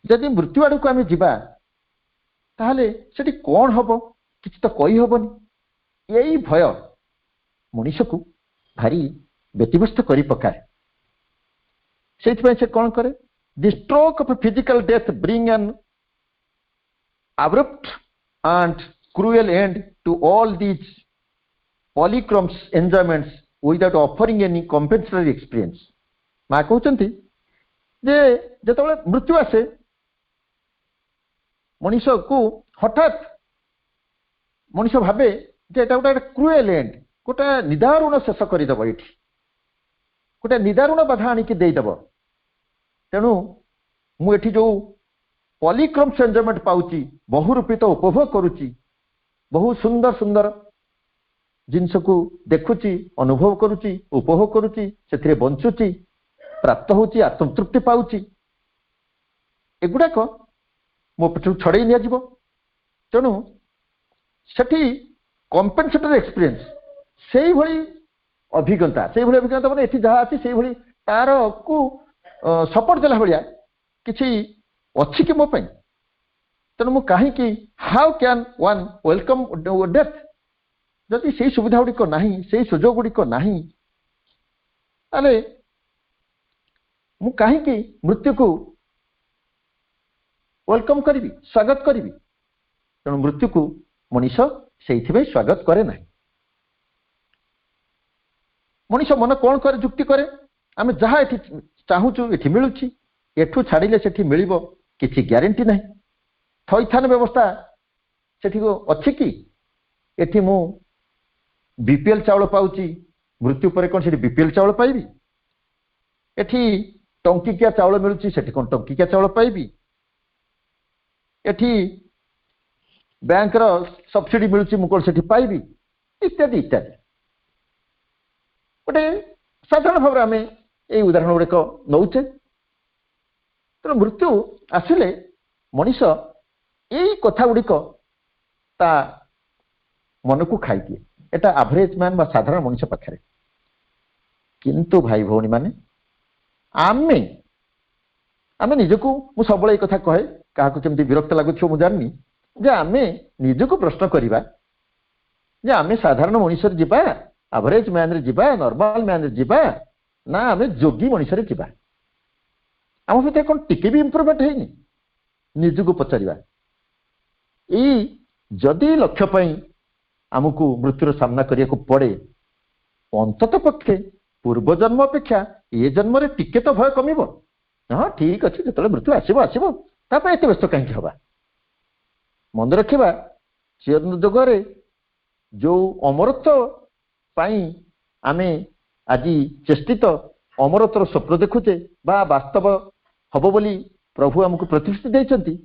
जदि मृत्यु आड़ को आम जीवा ताहले सेठी कौन हबो किछि तो कही हबनी यही भय मनीष को भारी व्यतिव्यस्त करी पकाए से कौन करे the stroke of physical death bring an abrupt and cruel end to all these polychromes enjoyments without offering any compensatory experience. माँ कहते जे जेतबेले मृत्यु आसे मनीष को हठात मनीष भावे जे एटा गोटे क्रुएल एंड गोटे निदारुण शेष करदेव ये गोटे निदारुण बाधा आणिक देदेव तेणु मुझे जो पॉलीक्रम्स एंजॉयमेंट पाउची बहुरूपित उपभोग करुची बहु सुंदर सुंदर जिनस को देखुची अनुभव करुची उपभोग करुची से बंचुची प्राप्त होची आत्मतृप्ति पाउची एगुड़ाक मो पेट छड़े नियाजिव तेणु सेठी कॉम्पेन्सेटरी एक्सपीरियंस से भली अभिज्ञता से भली अभिज्ञता माने एठी जहाँ अच्छी से भली तार को सपोर्ट देला भलिया किछि अच्छी कि मो पाई तेणु मु कहीं how can one welcome death जदि से सुविधा गुड़िक नहीं से सुजोग गुड़िक नहीं ताले मु कहीं मृत्यु को वेलकम करी स्वागत करी तेणु मृत्यु को मनीष से स्वागत करे ना मनीष मन कौन करे जुक्ति करे आम जहाँ ये चाहूचु ये मिलूची एठू छाड़िले से मिलिबो किसी ग्यारंटी नहीं थैथान व्यवस्था सेठी अच्छी कि एठी मु बीपीएल चाउल पाउची मृत्यु पर कौन से बीपीएल चाउल पाइबी एठी टंकिकिया चाउल मिलूची सेठी कौन टंकिकिया चाउल पाइबी एठी बैंक रो सब्सिडी मिलूची मु कौन सेठी पाइबी इत्यादि इत्यादि गोटे साधारण भाव आम ये उदाहरण गुड़िक नौचे तेणु मृत्यु आसिले मनीष यही कथा गुड़िक ता मन को खाई दिए एटा एवरेज मैन साधारण मनुष्य पाखे किंतु भाई भौणी माने आमे आमे निजको मु सब ये कथा कहे क्या केमती विरक्त लगुच मु जानी जे आमे निजको प्रश्न करिबा जे आमे साधारण मनुष्य जीवा एवरेज मैन रे जीवा नॉर्मल मैन रे जीवा ना आमे जोगी मनुष्य रे जीवा आम भीतर कौन टिके भी इम्प्रूवमेंट है निजको पचारिबा जदि लक्ष्य पाई आमको मृत्युर सामना करिया को पड़े अंतत पक्षे पूर्व जन्म अपेक्षा ये जन्म रे टिके तो भय कमिबो हाँ ठीक अच्छे जो मृत्यु आसब आसब ताप एत व्यस्त कहीं हवा मन रखा चिरंजीवी जगरे जो अमरत्व पाई आमे आज चेष्टित अमरत्वर स्वप्न देखुचे बा वास्तव हब बोली प्रभु आमको प्रतिश्रुति देइचंती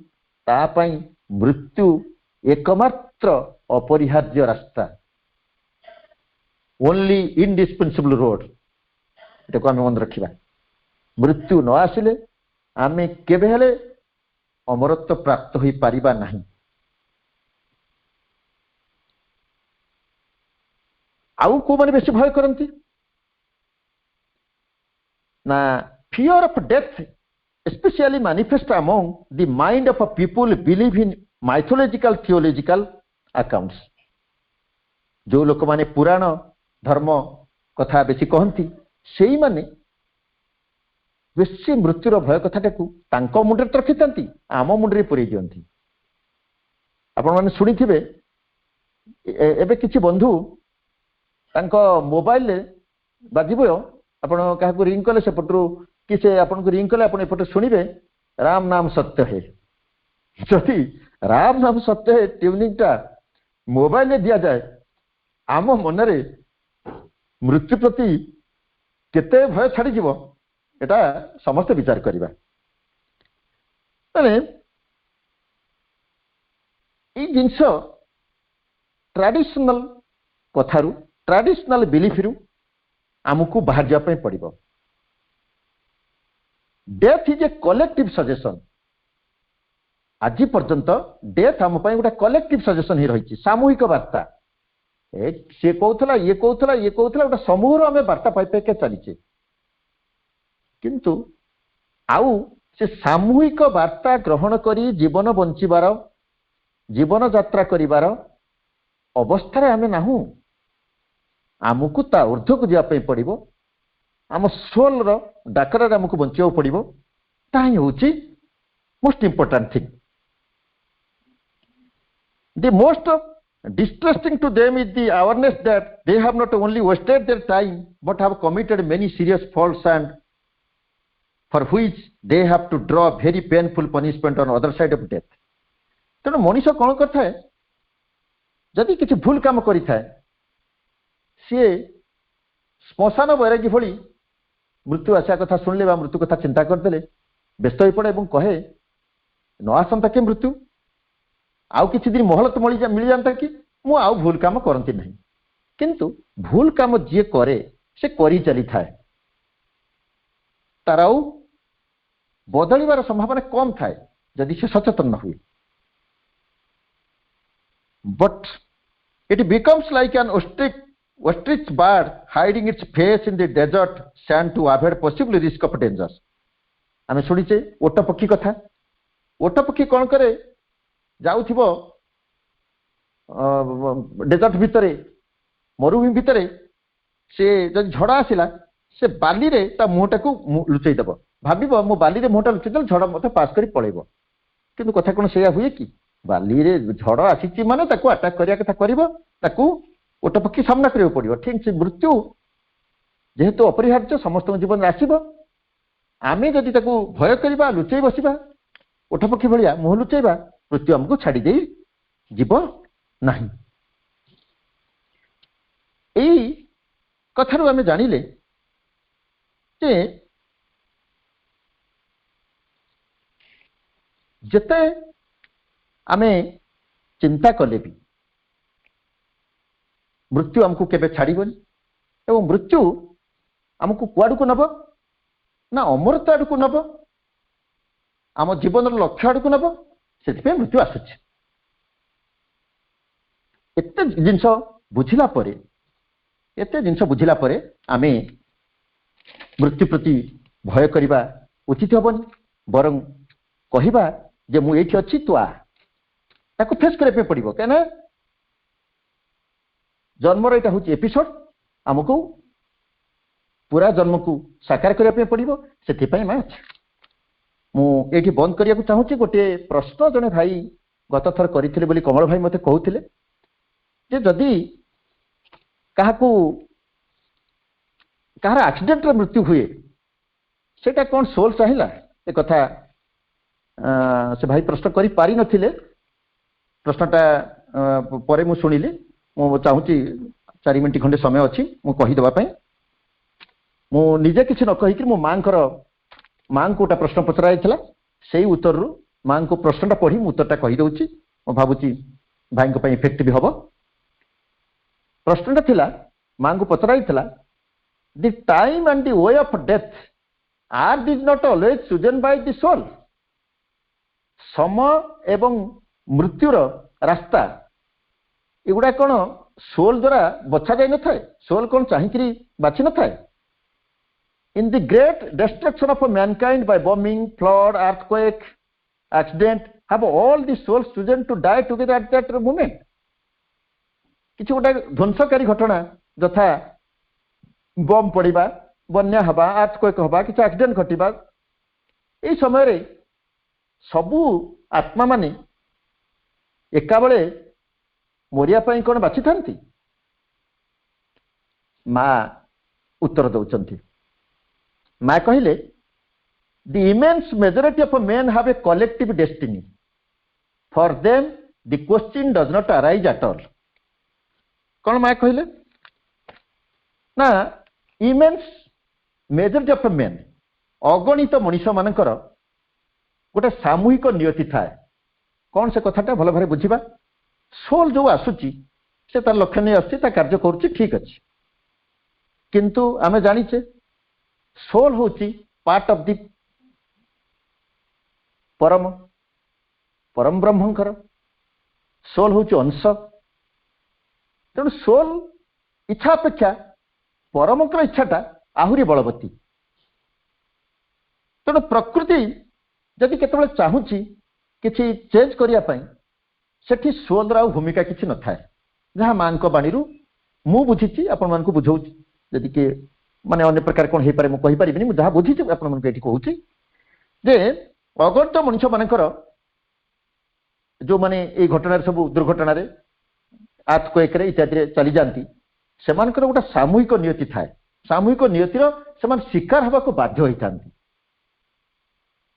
तापाई मृत्यु एकमात्र अपरिहार्य रास्ता ओनली इनडिस्पेंसिबल रोड एटाको आम मन रखा मृत्यु न आसिले आमे केबे हेले अमरत्व प्राप्त होई पारिबा नहीं आउ को माने बेसी भय करंती ना fear of death especially manifest among the mind of a people believe in mythological theological accounts जो लोक माने पुराण धर्म कथा बेसी कहती सेई माने बेसी मृत्युर भय कथाटाकू तांको मुंडरे तो रखिथांती आम मुंडरे पुरई दियंती आपण माने सुनिथिबे एबे किछि बंधु तांको मोबाइल बाजिबो आपण काहाकू रिंग कले सेपटरू कि से आपन को रिंग कले आपन एपटे सुनिबे राम नाम सत्य है। जदि राम नाम सत्य है ट्यूनिंग टा मोबाइल में दिया जाए आम मनरे मृत्यु प्रति केते भय छाड़ी जीव एटा समस्त विचार करिबा। माने ई जिंस ट्रेडिशनल कथारू ट्रेडिशनल बिलीफ रु आमको बाहर जा पे पड़िबो। Death is a collective suggestion. आज पर्यंत डेथ आम गोटे कलेक्टिव सजेशन ही रही सामूहिक वार्ता सी कहला ये कहला ये कहला गोटे समूह आम वार्ता पाई चलीचे किंतु आउ से सामूहिक वार्ता ग्रहण करी जीवन बंचिबार जीवन यात्रा करिबार अवस्था आम नाहू। आमको ता ऊर्ध्व को जावाई पड़ो आम सोल डाकर आमको बंचा पड़ो ताही हूँ most important thing. The most distressing to them is the awareness that they have not only wasted their time but have committed many serious faults and for which they have to draw very painful punishment on other side of death. तेणु मनीष कौन करता है जदि किसी भूल काम करिथा सी श्मशान बैरागी भली मृत्यु आशा कथा शुणिले मृत्यु कथा चिंता करदे व्यस्त हो पड़े और कहे न आसंता कि मृत्यु आउ किसी दिन मोहलत मिल जाता कि मु आउ भूल काम करती नहीं। किंतु भूल काम जी करे से करी चली थाए तार आउ बदलिबार संभावना कम थाए जदि से सचेतन न हुए। But it becomes like an ostrich bird hiding its face in the desert sand to avoid possible risk of dangers. आम शुणीचे ओट पक्षी कथा। ओट पक्षी कौन करे जाउथिबो डेजर्ट भितरे मरुभूमि भितरे से जब झड़ा आसिला से बाली रे ता मुहटा को लुचई दब भाबिबो मो बाली रे मुहटा लुचई दल झड़ा मते पास करी पळेबो। किंतु कथा कोन सेया हुए कि बाली रे झड़ा आसीची माने ताको अटैक करिया कथा करिवो ताको ओट पक्षी सामना करियो पड़िवो। ठीक से मृत्यु जेहेतु अपरिहार्य समस्त जीवन आसीबो आमे जदि ताको भय करिबा लुचई बसिबा ओट पक्षी भलिया मुह लुचईबा मृत्यु हमको छाड़ी दे जीव नहीं। यही कथारू आम जानिले जे जेते आमे चिंता कले भी मृत्यु हमको केबे छाड़ीबनी एवं मृत्यु हमको कुआड़ को नब ना अमरता आड़ को नब आम जीवन लक्ष्य आड़ को नब से मृत्यु आसुचे। एते जिनस बुझिला परे एते जिनस बुझिला परे आमे मृत्यु प्रति भय करिबा उचित हबनी बरं कहिबा जे मु एठी अछि तु आ ताको फेस करे पे पड़िबो केना जन्मर एटा होची एपिसोड हमको पूरा जन्म को साकार करिया पे पड़िबो सेति पई मा मु एठी बंद करिया को चाहूची। गोटे प्रश्न जने भाई गत थर करिथिले बोली कमल भाई मते कहउथिले जे जदि काहाकू कहार एक्सीडेंट रे मृत्यु हुए सेटा कोन सोल चाहिला ए कथा से भाई प्रश्न करी पारी नथिले प्रश्नटा परे मु सुनिली मु चाहूची 4 मिनिट खंडे समय अछि मु कहि देबा पई मु निजे किछि न कहि कि मु मां को प्रश्न पचराइथिला सेही उत्तर रु मां को प्रश्नटा पढ़ी मु उत्तरटा कहि दउची मु भाबुची भाई को पई इफेक्टिव हबो। प्रश्नटा थिला मां को पचराइथिला the time and the way of death are these not always chosen by the soul. समय एवं मृत्युर रास्ता एगुड़ा कौन सोल द्वारा बछा जाए न थाए सोल कौन चाहिए बाछि न थाए। In the great destruction of mankind by bombing, flood, earthquake, accident, have all the souls chosen to die together at that moment? किछि गोटे ध्वंसकारी घटना यथा बम पड़िबा बन्या हवा earthquake हवा किछि एक्सीडेंट घटिबा एई समय रे सबु आत्मा माने एका बेले मोरिया पई कोन बाछि थांती। मां उत्तर दउचंती मां कहिले the immense majority of men have a collective destiny. For them, the question does not arise at all. कौन माँ कहले ना immense majority of men अगणित मनीष मानकर गोटे सामूहिक नियति थाए कौन से कथाटा भल भाव बुझा सोल जो आसूची से तार लक्ष्य नहीं आसी कार्य करुच्ची ठीक अच्छे किंतु आमे जानिचे सोल होची पार्ट ऑफ दी परम परम ब्रह्मंकर सोल होची अंश तेणु सोल इच्छा अपेक्षा परमंकर इच्छाटा आहुरी बलवती तेणु प्रकृति जदि केतबेले चाहूची किछि चेंज करिया पई सेठी सोल रा भूमिका किछि न थाए जहां मां को बाणी रु मु बुझिछि आपण मान को बुझौछि जदि के माने अन्य प्रकार कोन हे पारे मु कहि परिबिनी मु जहां बुझिछि आपण मान को एठी कहूछि जे अगणित मनुष्य मानकर जो माने ए घटना सब दुर्घटना रे आर्थक्वेक रे इत्यादि चली जानती सेमानकर गोटा सामूहिक नियति थाए सामूहिक नियतिर सेमान शिकार हवा को बाध्य होइतांती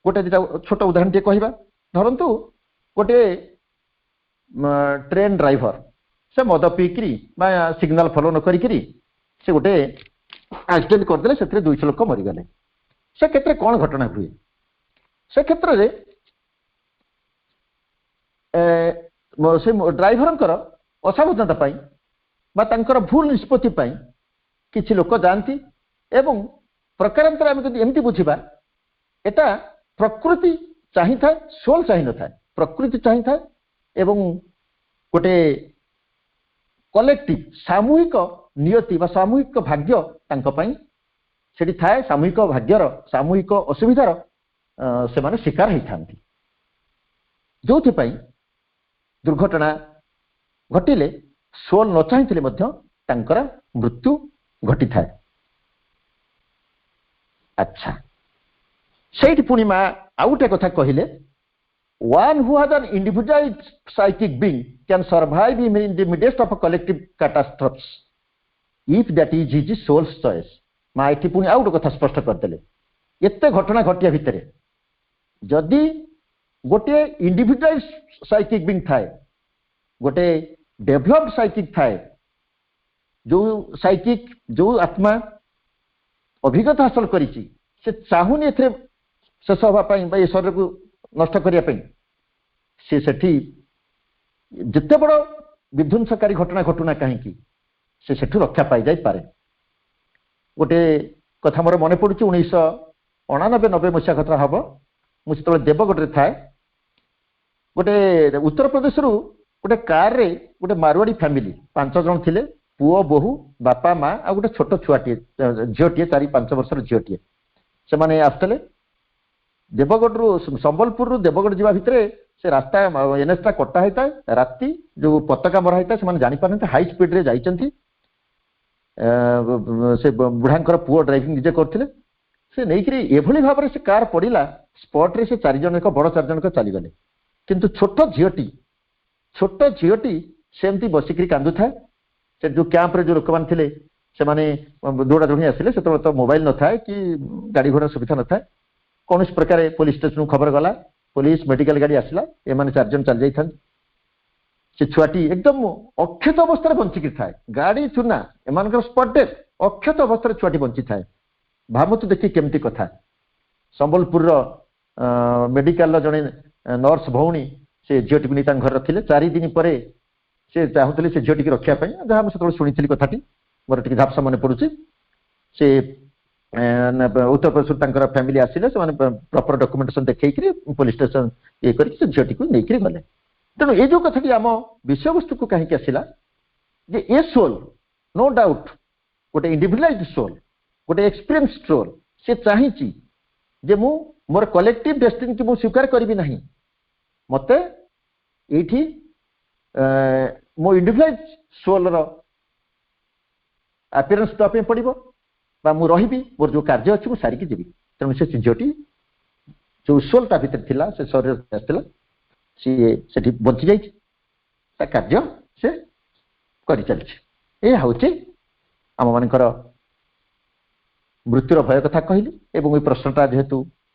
गोटे दिटा छोट उदाहरण टे कहबा धरंतु गोटे ट्रेन ड्राइवर से मद पीकरी बा सिग्नल फॉलो न करी से गोटे एक्सीडेंट करदेले से 200 लोक मरीगले से क्षेत्र में कौन घटना हुए से क्षेत्र में से ड्राइवर असावधानता भूल निष्पत्ति किसी लोक जाती एवं प्रकारांतर आम एमती बुझा एटा प्रकृति चाही था सोल चाही न था प्रकृति चाही था एवं गोटे कलेक्टिव सामूहिक नियति बा सामूहिक भाग्य तांको पई सेठी थाए सामूहिक भाग्यर सामूहिक असुविधार से माने शिकार होइथांती जोथि पई दुर्घटना घटिले सोल न चाहिथिले मध्य तांकर मृत्यु घटी थाए अच्छा सेठी पुनी मा आउटे कथा कहिले one who has an individualized psychic being can survive in the midst of a collective catastrophes if that is his soul's choice मा एठी पुनी आउट कथा स्पष्ट करदेले एते घटना घटिया भितरे जदि गोटे इंडिविजुअलाइज्ड साइकिक बीइंग थाए गोटे डेभलप्ड साइकिक थाए जो साइकिक जो आत्मा अभिज्ञता हासिल करिछि से चाहुनी एथे शेष हवा पई बा ए शरीर को नष्ट करिया पई से सेठी जिते बड़ विध्वंसकारी घटना घटना कहीं से सेठू रक्षा पाई जाई पारे गोटे कथा मोर मन पड़ुछि 1989-90 मसीहा कथा हब मुझे देवगढ़ थाए गोटे उत्तर प्रदेश रु गोटे कार रे गोटे मारवाड़ी फैमिली 5 जन थिले पुओ बोहू बापा माँ आ गोटे छोट छुआटे झीटे 4-5 वर्षर झीटे से माने आसले देवगढ़ रु संबलपुर रु देवगढ़ जावा भितरे से रास्ता एनएचटा कटा होता है राति जो पताका मरा होता है से जानी पारते हाई स्पीड रे जाइछंती से बुढ़ांकर पुओ ड्राइविंग निजे करथिले से नैकरी एभली भाव से कार पड़िला स्पॉट रे से 4 जन एक बड़ 4 जन चली गले किंतु छोट झीटी सेमती बसिकरी कांदु था से जो कैंप रे जो लोक मान थिले से माने दौड़ा दौड़ी आसिले से तो मोबाइल न था कि गाड़ी घोड़ा सुविधा न था कौन प्रकार पुलिस स्टेशन खबर गला पुलिस मेडिकल गाड़ी आसला एमाने 4 जन चल जाई से छुआटी एकदम अक्षत अवस्था बंचिकी थाए गाड़ी चुना एम स्पॉट डेथ अक्षत अवस्था छुआटी बंची थाए भावतु देखी केमती कथा संबलपुर मेडिकल जड़े नर्स भौणी से झीटी को नहीं घर रखिले 4 दिन पर से चाहूले से झीटी रखा जहाँ मुझे शुणी कथाटी मोर टी झापसा मन पड़ुची से उत्तर प्रदेश फैमिली आसिले से प्रॉपर डॉक्यूमेंटेशन देखिए पुलिस स्टेशन ये करके झीटी को लेकर गले तेणु ये जो कथाटी आम विषय वस्तु को कहीं आसला जे ए सोल नो डाउट गोटे इंडिविजुअलाइज्ड सोल गोटे एक्सपीरियंस सोल से चाहिए जे मु मोर कलेक्टिव डेस्टिनी की मु स्वीकार करी नहीं मते एठी मो इंडिविजुअलाइज सोल रो अपीयरेंस दपे पड़िबो बा मु रहिबी मोर जो कार्य अछि मु सारी की जीवी तेणु से झीटी जो सोल ता भीतर थिला से शरीर आसला से बची जाइए कार्य से कर चलছে हूँ आम मान मृत्युर भय कथा कहली एवं ये प्रश्नटा जेहेतु